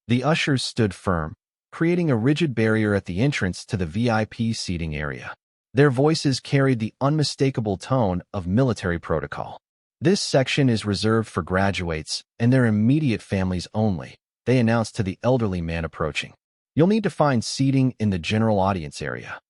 The ushers stood firm, creating a rigid barrier at the entrance to the VIP seating area. Their voices carried the unmistakable tone of military protocol. "This section is reserved for graduates and their immediate families only," they announced to the elderly man approaching. "You'll need to find seating in the general audience area."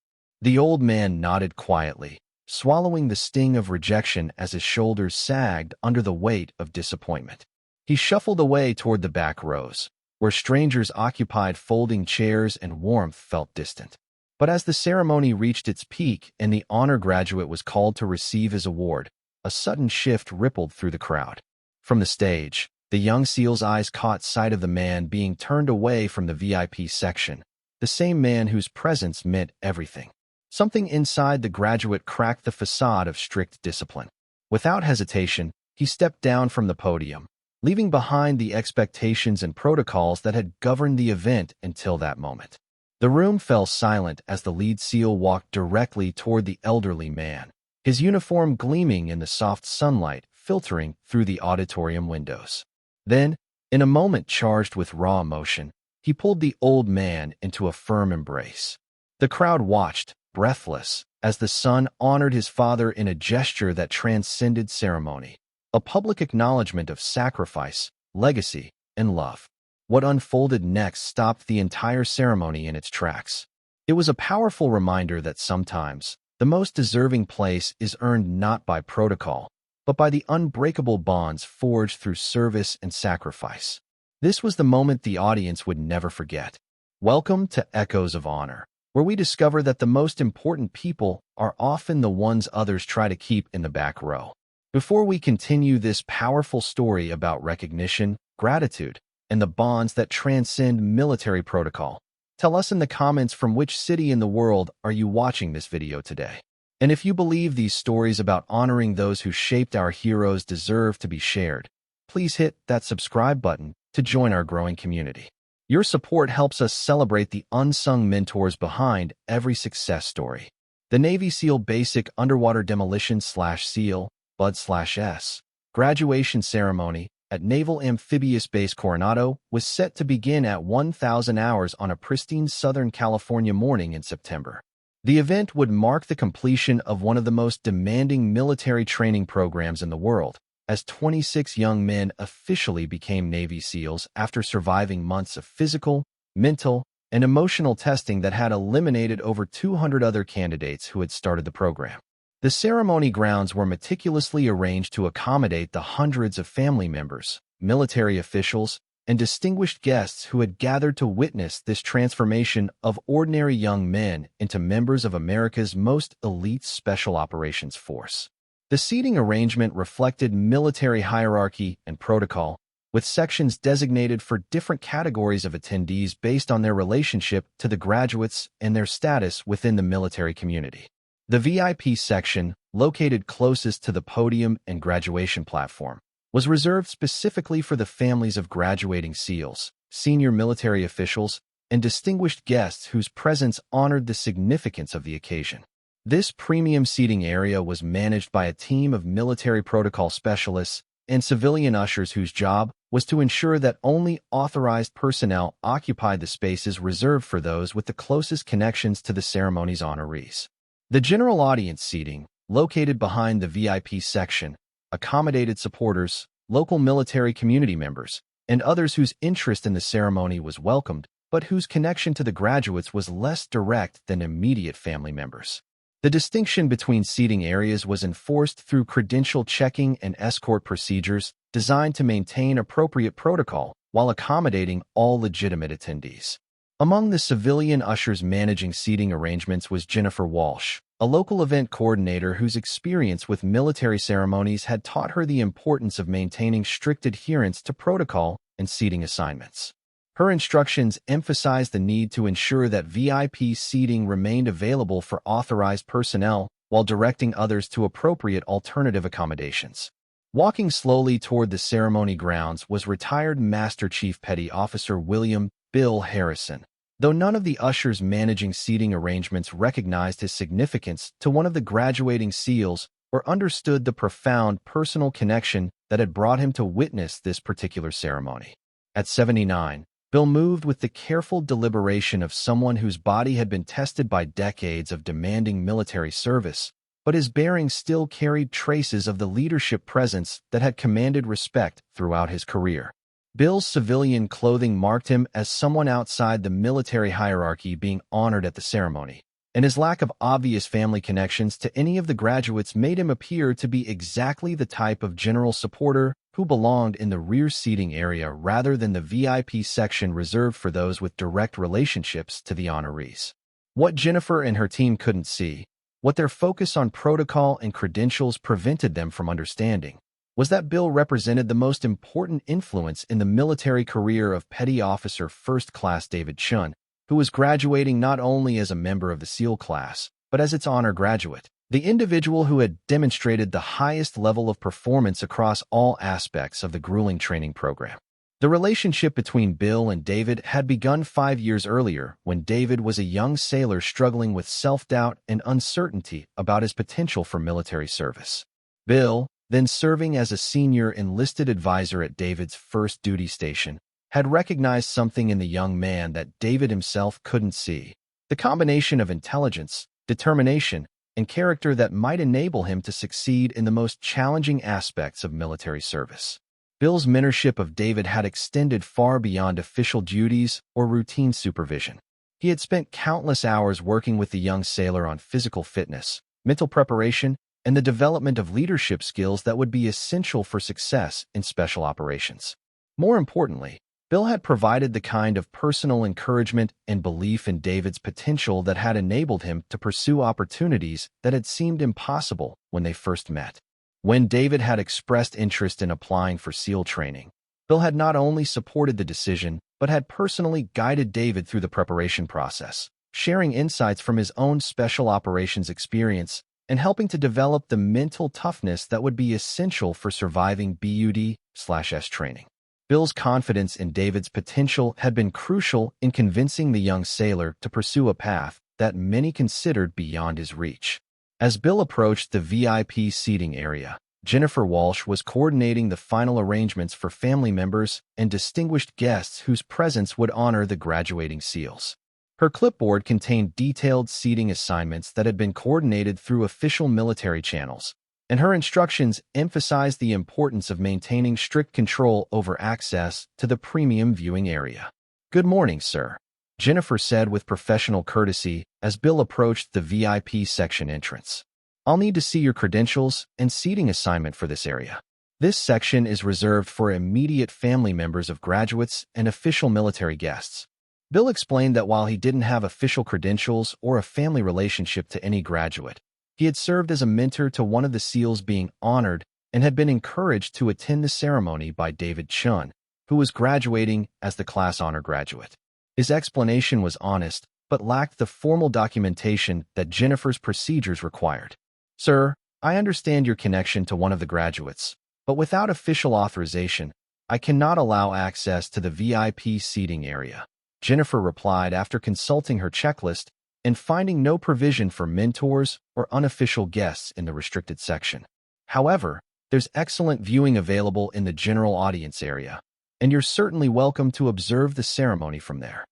The old man nodded quietly, swallowing the sting of rejection as his shoulders sagged under the weight of disappointment. He shuffled away toward the back rows, where strangers occupied folding chairs and warmth felt distant. But as the ceremony reached its peak and the honor graduate was called to receive his award, a sudden shift rippled through the crowd. From the stage, the young SEAL's eyes caught sight of the man being turned away from the VIP section, the same man whose presence meant everything. Something inside the graduate cracked the facade of strict discipline. Without hesitation, he stepped down from the podium, leaving behind the expectations and protocols that had governed the event until that moment. The room fell silent as the lead SEAL walked directly toward the elderly man, his uniform gleaming in the soft sunlight filtering through the auditorium windows. Then, in a moment charged with raw emotion, he pulled the old man into a firm embrace. The crowd watched, breathless, as the son honored his father in a gesture that transcended ceremony, a public acknowledgement of sacrifice, legacy, and love. What unfolded next stopped the entire ceremony in its tracks. It was a powerful reminder that sometimes the most deserving place is earned not by protocol, but by the unbreakable bonds forged through service and sacrifice. This was the moment the audience would never forget. Welcome to Echoes of Honor, where we discover that the most important people are often the ones others try to keep in the back row. Before we continue this powerful story about recognition, gratitude, and the bonds that transcend military protocol, tell us in the comments from which city in the world are you watching this video today. And if you believe these stories about honoring those who shaped our heroes deserve to be shared, please hit that subscribe button to join our growing community. Your support helps us celebrate the unsung mentors behind every success story. The Navy SEAL Basic Underwater Demolition /SEAL, BUD/S, graduation ceremony at Naval Amphibious Base Coronado was set to begin at 1,000 hours on a pristine Southern California morning in September. The event would mark the completion of one of the most demanding military training programs in the world, as 26 young men officially became Navy SEALs after surviving months of physical, mental, and emotional testing that had eliminated over 200 other candidates who had started the program. The ceremony grounds were meticulously arranged to accommodate the hundreds of family members, military officials, and distinguished guests who had gathered to witness this transformation of ordinary young men into members of America's most elite Special Operations Force. The seating arrangement reflected military hierarchy and protocol, with sections designated for different categories of attendees based on their relationship to the graduates and their status within the military community. The VIP section, located closest to the podium and graduation platform, was reserved specifically for the families of graduating SEALs, senior military officials, and distinguished guests whose presence honored the significance of the occasion. This premium seating area was managed by a team of military protocol specialists and civilian ushers whose job was to ensure that only authorized personnel occupied the spaces reserved for those with the closest connections to the ceremony's honorees. The general audience seating, located behind the VIP section, accommodated supporters, local military community members, and others whose interest in the ceremony was welcomed, but whose connection to the graduates was less direct than immediate family members. The distinction between seating areas was enforced through credential checking and escort procedures designed to maintain appropriate protocol while accommodating all legitimate attendees. Among the civilian ushers managing seating arrangements was Jennifer Walsh, a local event coordinator whose experience with military ceremonies had taught her the importance of maintaining strict adherence to protocol and seating assignments. Her instructions emphasized the need to ensure that VIP seating remained available for authorized personnel while directing others to appropriate alternative accommodations. Walking slowly toward the ceremony grounds was retired Master Chief Petty Officer William Bill Harrison, though none of the ushers managing seating arrangements recognized his significance to one of the graduating SEALs or understood the profound personal connection that had brought him to witness this particular ceremony. At 79, Bill moved with the careful deliberation of someone whose body had been tested by decades of demanding military service, but his bearing still carried traces of the leadership presence that had commanded respect throughout his career. Bill's civilian clothing marked him as someone outside the military hierarchy being honored at the ceremony, and his lack of obvious family connections to any of the graduates made him appear to be exactly the type of general supporter who belonged in the rear seating area rather than the VIP section reserved for those with direct relationships to the honorees. What Jennifer and her team couldn't see, what their focus on protocol and credentials prevented them from understanding, was that Bill represented the most important influence in the military career of Petty Officer First Class David Chun, who was graduating not only as a member of the SEAL class, but as its honor graduate, the individual who had demonstrated the highest level of performance across all aspects of the grueling training program. The relationship between Bill and David had begun 5 years earlier when David was a young sailor struggling with self-doubt and uncertainty about his potential for military service. Bill, then serving as a senior enlisted advisor at David's first duty station, had recognized something in the young man that David himself couldn't see: the combination of intelligence, determination, and character that might enable him to succeed in the most challenging aspects of military service. Bill's mentorship of David had extended far beyond official duties or routine supervision. He had spent countless hours working with the young sailor on physical fitness, mental preparation, and the development of leadership skills that would be essential for success in special operations. More importantly, Bill had provided the kind of personal encouragement and belief in David's potential that had enabled him to pursue opportunities that had seemed impossible when they first met. When David had expressed interest in applying for SEAL training, Bill had not only supported the decision, but had personally guided David through the preparation process, sharing insights from his own special operations experience and helping to develop the mental toughness that would be essential for surviving BUD/S training. Bill's confidence in David's potential had been crucial in convincing the young sailor to pursue a path that many considered beyond his reach. As Bill approached the VIP seating area, Jennifer Walsh was coordinating the final arrangements for family members and distinguished guests whose presence would honor the graduating SEALs. Her clipboard contained detailed seating assignments that had been coordinated through official military channels, and her instructions emphasized the importance of maintaining strict control over access to the premium viewing area. "Good morning, sir," Jennifer said with professional courtesy as Bill approached the VIP section entrance. "I'll need to see your credentials and seating assignment for this area. This section is reserved for immediate family members of graduates and official military guests." Bill explained that while he didn't have official credentials or a family relationship to any graduate, he had served as a mentor to one of the SEALs being honored and had been encouraged to attend the ceremony by David Chun, who was graduating as the class honor graduate. His explanation was honest, but lacked the formal documentation that Jennifer's procedures required. "Sir, I understand your connection to one of the graduates, but without official authorization, I cannot allow access to the VIP seating area," Jennifer replied after consulting her checklist and finding no provision for mentors or unofficial guests in the restricted section. "However, there's excellent viewing available in the general audience area, and you're certainly welcome to observe the ceremony from there."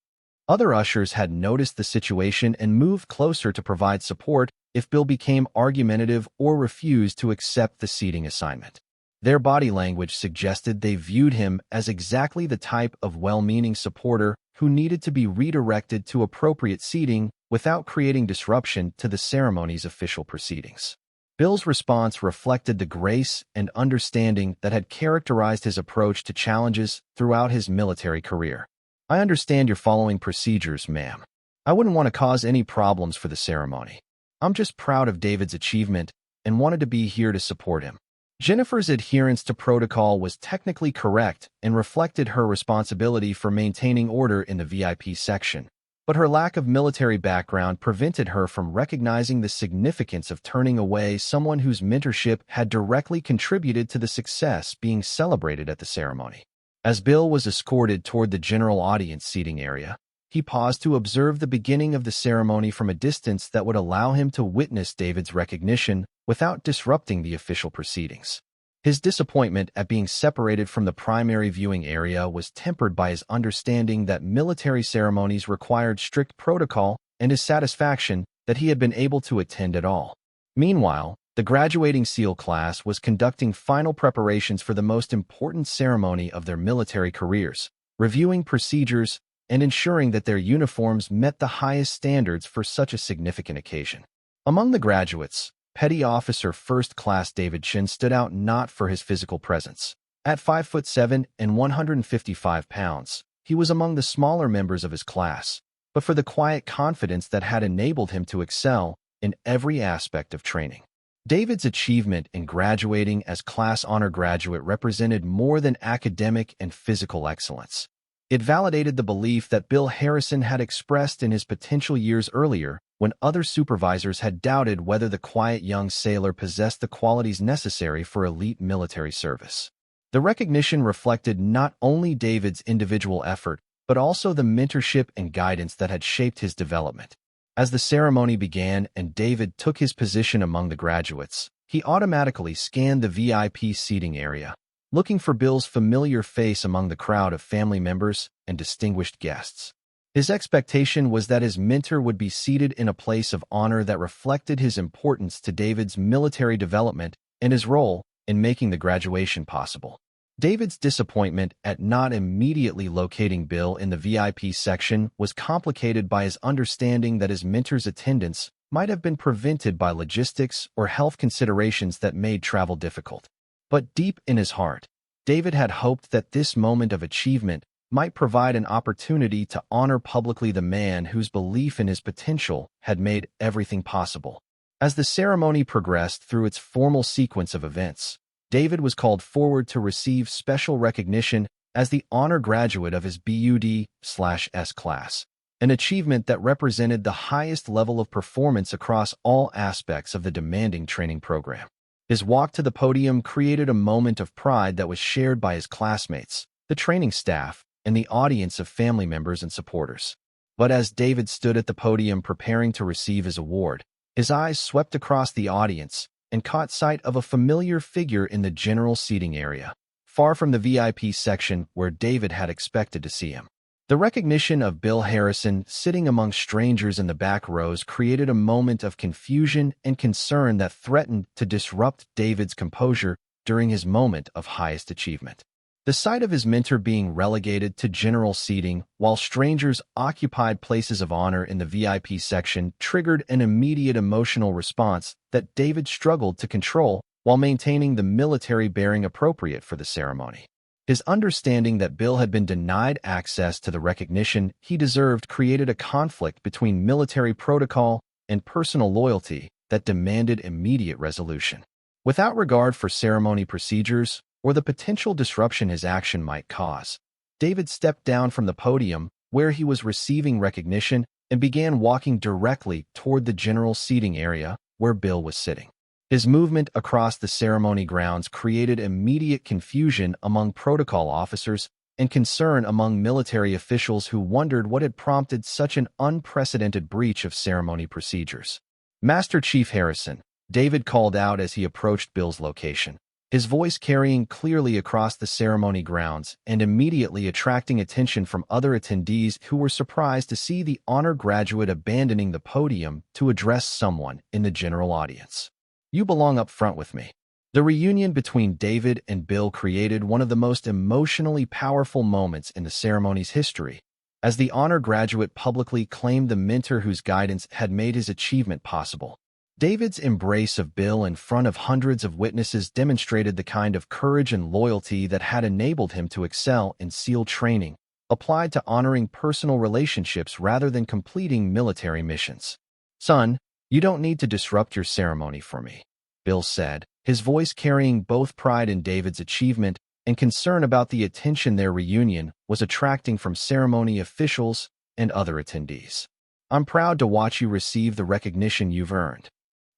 Other ushers had noticed the situation and moved closer to provide support if Bill became argumentative or refused to accept the seating assignment. Their body language suggested they viewed him as exactly the type of well-meaning supporter who needed to be redirected to appropriate seating without creating disruption to the ceremony's official proceedings. Bill's response reflected the grace and understanding that had characterized his approach to challenges throughout his military career. "I understand you're following procedures, ma'am. I wouldn't want to cause any problems for the ceremony. I'm just proud of David's achievement and wanted to be here to support him." Jennifer's adherence to protocol was technically correct and reflected her responsibility for maintaining order in the VIP section, but her lack of military background prevented her from recognizing the significance of turning away someone whose mentorship had directly contributed to the success being celebrated at the ceremony. As Bill was escorted toward the general audience seating area, he paused to observe the beginning of the ceremony from a distance that would allow him to witness David's recognition without disrupting the official proceedings. His disappointment at being separated from the primary viewing area was tempered by his understanding that military ceremonies required strict protocol and his satisfaction that he had been able to attend at all. Meanwhile, the graduating SEAL class was conducting final preparations for the most important ceremony of their military careers, reviewing procedures and ensuring that their uniforms met the highest standards for such a significant occasion. Among the graduates, Petty Officer First Class David Chin stood out not for his physical presence. At 5'7" and 155 pounds, he was among the smaller members of his class, but for the quiet confidence that had enabled him to excel in every aspect of training. David's achievement in graduating as Class Honor Graduate represented more than academic and physical excellence. It validated the belief that Bill Harrison had expressed in his potential years earlier, when other supervisors had doubted whether the quiet young sailor possessed the qualities necessary for elite military service. The recognition reflected not only David's individual effort, but also the mentorship and guidance that had shaped his development. As the ceremony began and David took his position among the graduates, he automatically scanned the VIP seating area, looking for Bill's familiar face among the crowd of family members and distinguished guests. His expectation was that his mentor would be seated in a place of honor that reflected his importance to David's military development and his role in making the graduation possible. David's disappointment at not immediately locating Bill in the VIP section was complicated by his understanding that his mentor's attendance might have been prevented by logistics or health considerations that made travel difficult. But deep in his heart, David had hoped that this moment of achievement might provide an opportunity to honor publicly the man whose belief in his potential had made everything possible. As the ceremony progressed through its formal sequence of events, David was called forward to receive special recognition as the honor graduate of his BUD/S class, an achievement that represented the highest level of performance across all aspects of the demanding training program. His walk to the podium created a moment of pride that was shared by his classmates, the training staff, and the audience of family members and supporters. But as David stood at the podium preparing to receive his award, his eyes swept across the audience and caught sight of a familiar figure in the general seating area, far from the VIP section where David had expected to see him. The recognition of Bill Harrison sitting among strangers in the back rows created a moment of confusion and concern that threatened to disrupt David's composure during his moment of highest achievement. The sight of his mentor being relegated to general seating while strangers occupied places of honor in the VIP section triggered an immediate emotional response that David struggled to control while maintaining the military bearing appropriate for the ceremony. His understanding that Bill had been denied access to the recognition he deserved created a conflict between military protocol and personal loyalty that demanded immediate resolution. Without regard for ceremony procedures or the potential disruption his action might cause, David stepped down from the podium where he was receiving recognition and began walking directly toward the general seating area where Bill was sitting. His movement across the ceremony grounds created immediate confusion among protocol officers and concern among military officials who wondered what had prompted such an unprecedented breach of ceremony procedures. "Master Chief Harrison," David called out as he approached Bill's location, his voice carrying clearly across the ceremony grounds and immediately attracting attention from other attendees who were surprised to see the honor graduate abandoning the podium to address someone in the general audience. "You belong up front with me." The reunion between David and Bill created one of the most emotionally powerful moments in the ceremony's history, as the honor graduate publicly claimed the mentor whose guidance had made his achievement possible. David's embrace of Bill in front of hundreds of witnesses demonstrated the kind of courage and loyalty that had enabled him to excel in SEAL training, applied to honoring personal relationships rather than completing military missions. "Son, you don't need to disrupt your ceremony for me," Bill said, his voice carrying both pride in David's achievement and concern about the attention their reunion was attracting from ceremony officials and other attendees. "I'm proud to watch you receive the recognition you've earned."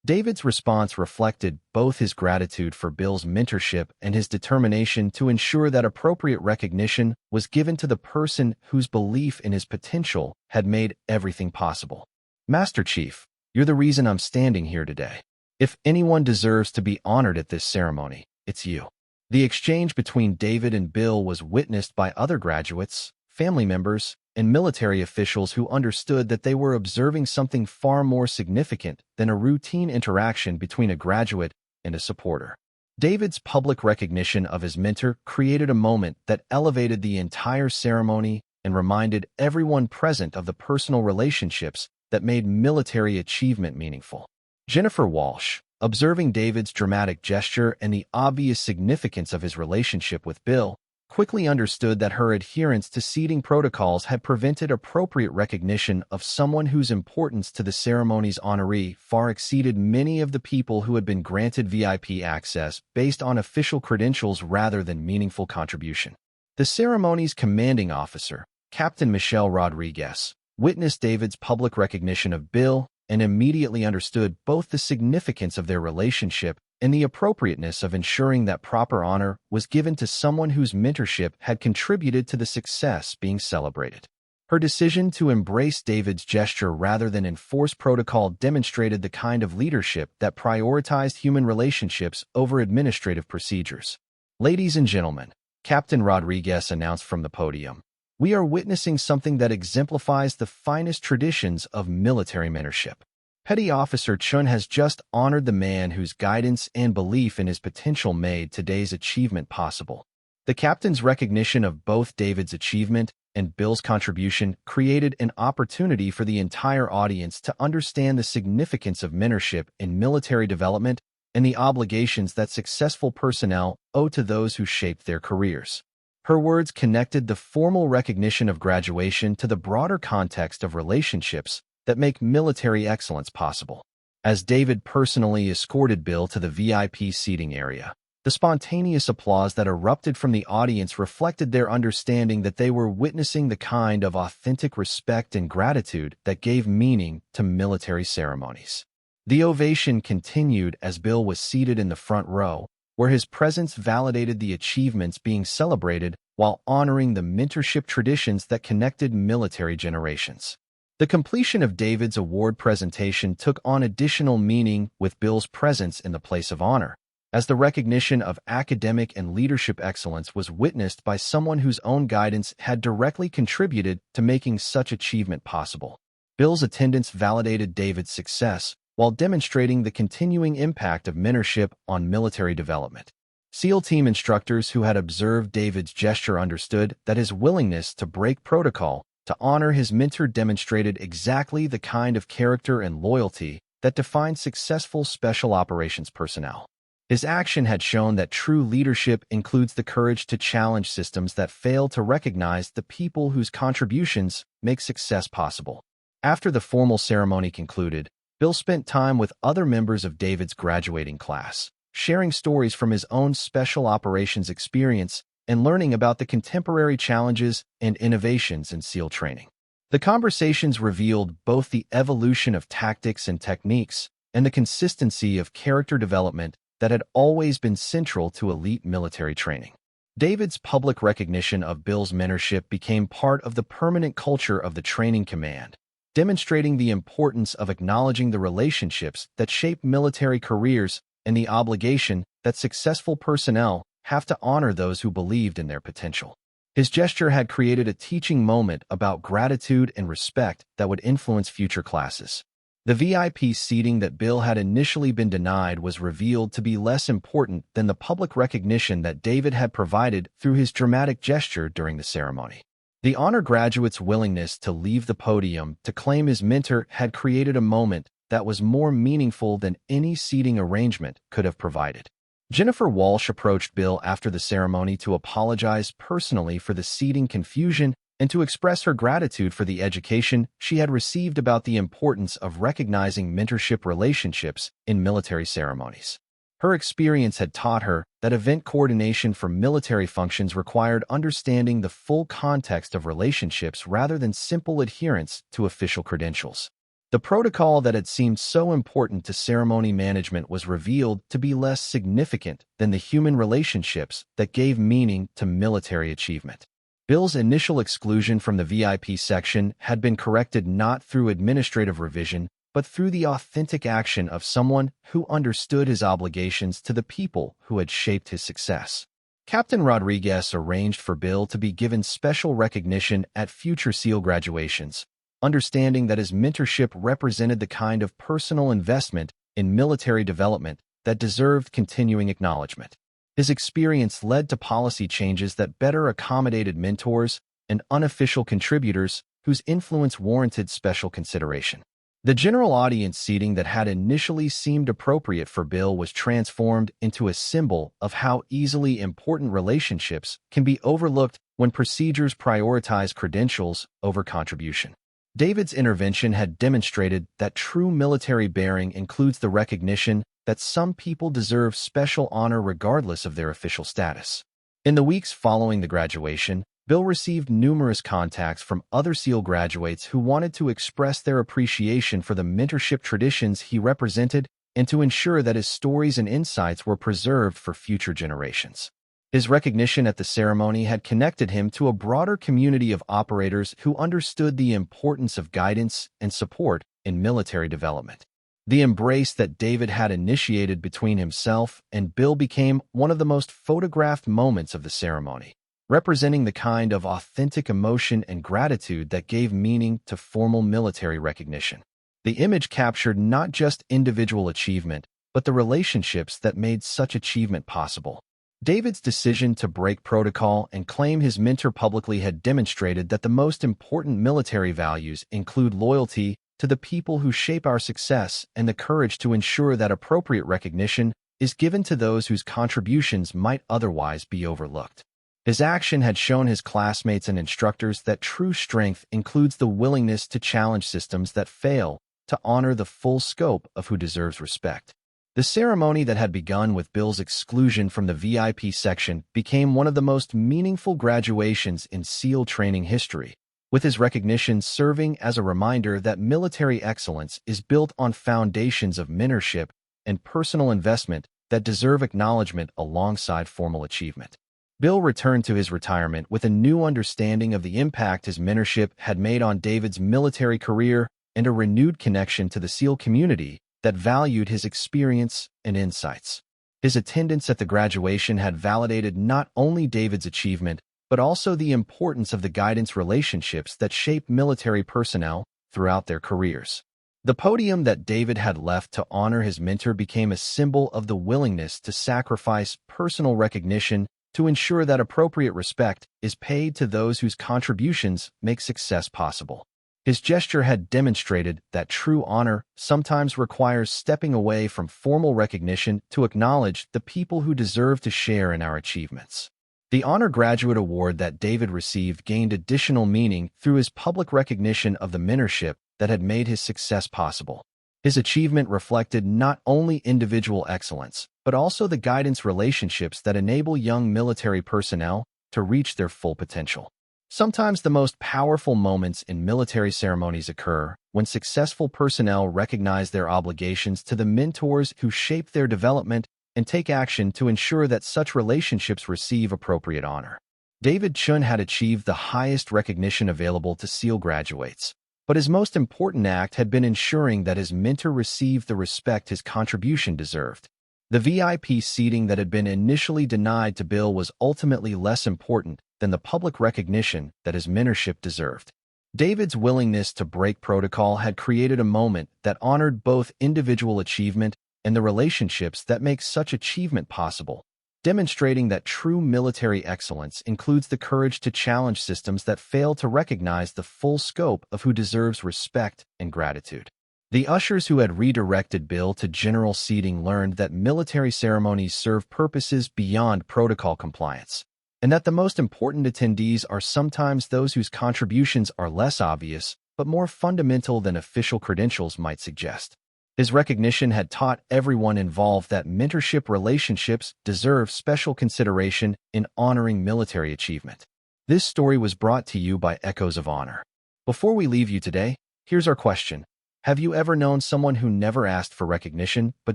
David's response reflected both his gratitude for Bill's mentorship and his determination to ensure that appropriate recognition was given to the person whose belief in his potential had made everything possible. "Master Chief, you're the reason I'm standing here today. If anyone deserves to be honored at this ceremony, it's you." The exchange between David and Bill was witnessed by other graduates, family members, and military officials who understood that they were observing something far more significant than a routine interaction between a graduate and a supporter. David's public recognition of his mentor created a moment that elevated the entire ceremony and reminded everyone present of the personal relationships that made military achievement meaningful. Jennifer Walsh, observing David's dramatic gesture and the obvious significance of his relationship with Bill, quickly understood that her adherence to seating protocols had prevented appropriate recognition of someone whose importance to the ceremony's honoree far exceeded many of the people who had been granted VIP access based on official credentials rather than meaningful contribution. The ceremony's commanding officer, Captain Michelle Rodriguez, witnessed David's public recognition of Bill and immediately understood both the significance of their relationship and the appropriateness of ensuring that proper honor was given to someone whose mentorship had contributed to the success being celebrated. Her decision to embrace David's gesture rather than enforce protocol demonstrated the kind of leadership that prioritized human relationships over administrative procedures. "Ladies and gentlemen," Captain Rodriguez announced from the podium, "we are witnessing something that exemplifies the finest traditions of military mentorship. Petty Officer Chun has just honored the man whose guidance and belief in his potential made today's achievement possible." The captain's recognition of both David's achievement and Bill's contribution created an opportunity for the entire audience to understand the significance of mentorship in military development and the obligations that successful personnel owe to those who shaped their careers. Her words connected the formal recognition of graduation to the broader context of relationships that make military excellence possible. As David personally escorted Bill to the VIP seating area, the spontaneous applause that erupted from the audience reflected their understanding that they were witnessing the kind of authentic respect and gratitude that gave meaning to military ceremonies. The ovation continued as Bill was seated in the front row, where his presence validated the achievements being celebrated while honoring the mentorship traditions that connected military generations. The completion of David's award presentation took on additional meaning with Bill's presence in the place of honor, as the recognition of academic and leadership excellence was witnessed by someone whose own guidance had directly contributed to making such achievement possible. Bill's attendance validated David's success while demonstrating the continuing impact of mentorship on military development. SEAL team instructors who had observed David's gesture understood that his willingness to break protocol to honor his mentor demonstrated exactly the kind of character and loyalty that defined successful special operations personnel. His action had shown that true leadership includes the courage to challenge systems that fail to recognize the people whose contributions make success possible. After the formal ceremony concluded, Bill spent time with other members of David's graduating class, sharing stories from his own special operations experience and learning about the contemporary challenges and innovations in SEAL training. The conversations revealed both the evolution of tactics and techniques and the consistency of character development that had always been central to elite military training. David's public recognition of Bill's mentorship became part of the permanent culture of the training command, demonstrating the importance of acknowledging the relationships that shape military careers and the obligation that successful personnel have to honor those who believed in their potential. His gesture had created a teaching moment about gratitude and respect that would influence future classes. The VIP seating that Bill had initially been denied was revealed to be less important than the public recognition that David had provided through his dramatic gesture during the ceremony. The honor graduate's willingness to leave the podium to claim his mentor had created a moment that was more meaningful than any seating arrangement could have provided. Jennifer Walsh approached Bill after the ceremony to apologize personally for the seating confusion and to express her gratitude for the education she had received about the importance of recognizing mentorship relationships in military ceremonies. Her experience had taught her that event coordination for military functions required understanding the full context of relationships rather than simple adherence to official credentials. The protocol that had seemed so important to ceremony management was revealed to be less significant than the human relationships that gave meaning to military achievement. Bill's initial exclusion from the VIP section had been corrected not through administrative revision, but through the authentic action of someone who understood his obligations to the people who had shaped his success. Captain Rodriguez arranged for Bill to be given special recognition at future SEAL graduations, understanding that his mentorship represented the kind of personal investment in military development that deserved continuing acknowledgement. His experience led to policy changes that better accommodated mentors and unofficial contributors whose influence warranted special consideration. The general audience seating that had initially seemed appropriate for Bill was transformed into a symbol of how easily important relationships can be overlooked when procedures prioritize credentials over contribution. David's intervention had demonstrated that true military bearing includes the recognition that some people deserve special honor regardless of their official status. In the weeks following the graduation, Bill received numerous contacts from other SEAL graduates who wanted to express their appreciation for the mentorship traditions he represented and to ensure that his stories and insights were preserved for future generations. His recognition at the ceremony had connected him to a broader community of operators who understood the importance of guidance and support in military development. The embrace that David had initiated between himself and Bill became one of the most photographed moments of the ceremony, representing the kind of authentic emotion and gratitude that gave meaning to formal military recognition. The image captured not just individual achievement, but the relationships that made such achievement possible. David's decision to break protocol and claim his mentor publicly had demonstrated that the most important military values include loyalty to the people who shape our success and the courage to ensure that appropriate recognition is given to those whose contributions might otherwise be overlooked. His action had shown his classmates and instructors that true strength includes the willingness to challenge systems that fail, to honor the full scope of who deserves respect. The ceremony that had begun with Bill's exclusion from the VIP section became one of the most meaningful graduations in SEAL training history, with his recognition serving as a reminder that military excellence is built on foundations of mentorship and personal investment that deserve acknowledgement alongside formal achievement. Bill returned to his retirement with a new understanding of the impact his mentorship had made on David's military career and a renewed connection to the SEAL community that valued his experience and insights. His attendance at the graduation had validated not only David's achievement, but also the importance of the guidance relationships that shape military personnel throughout their careers. The podium that David had left to honor his mentor became a symbol of the willingness to sacrifice personal recognition to ensure that appropriate respect is paid to those whose contributions make success possible. His gesture had demonstrated that true honor sometimes requires stepping away from formal recognition to acknowledge the people who deserve to share in our achievements. The Honor Graduate Award that David received gained additional meaning through his public recognition of the mentorship that had made his success possible. His achievement reflected not only individual excellence, but also the guidance relationships that enable young military personnel to reach their full potential. Sometimes the most powerful moments in military ceremonies occur when successful personnel recognize their obligations to the mentors who shape their development and take action to ensure that such relationships receive appropriate honor. David Chun had achieved the highest recognition available to SEAL graduates, but his most important act had been ensuring that his mentor received the respect his contribution deserved. The VIP seating that had been initially denied to Bill was ultimately less important than the public recognition that his mentorship deserved. David's willingness to break protocol had created a moment that honored both individual achievement and the relationships that make such achievement possible, demonstrating that true military excellence includes the courage to challenge systems that fail to recognize the full scope of who deserves respect and gratitude. The ushers who had redirected Bill to general seating learned that military ceremonies serve purposes beyond protocol compliance, and that the most important attendees are sometimes those whose contributions are less obvious but more fundamental than official credentials might suggest. His recognition had taught everyone involved that mentorship relationships deserve special consideration in honoring military achievement. This story was brought to you by Echoes of Honor. Before we leave you today, here's our question. Have you ever known someone who never asked for recognition but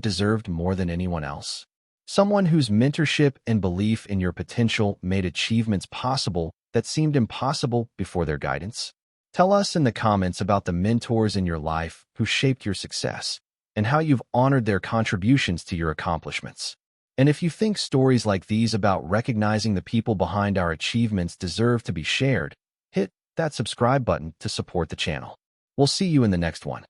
deserved more than anyone else? Someone whose mentorship and belief in your potential made achievements possible that seemed impossible before their guidance? Tell us in the comments about the mentors in your life who shaped your success and how you've honored their contributions to your accomplishments. And if you think stories like these about recognizing the people behind our achievements deserve to be shared, hit that subscribe button to support the channel. We'll see you in the next one.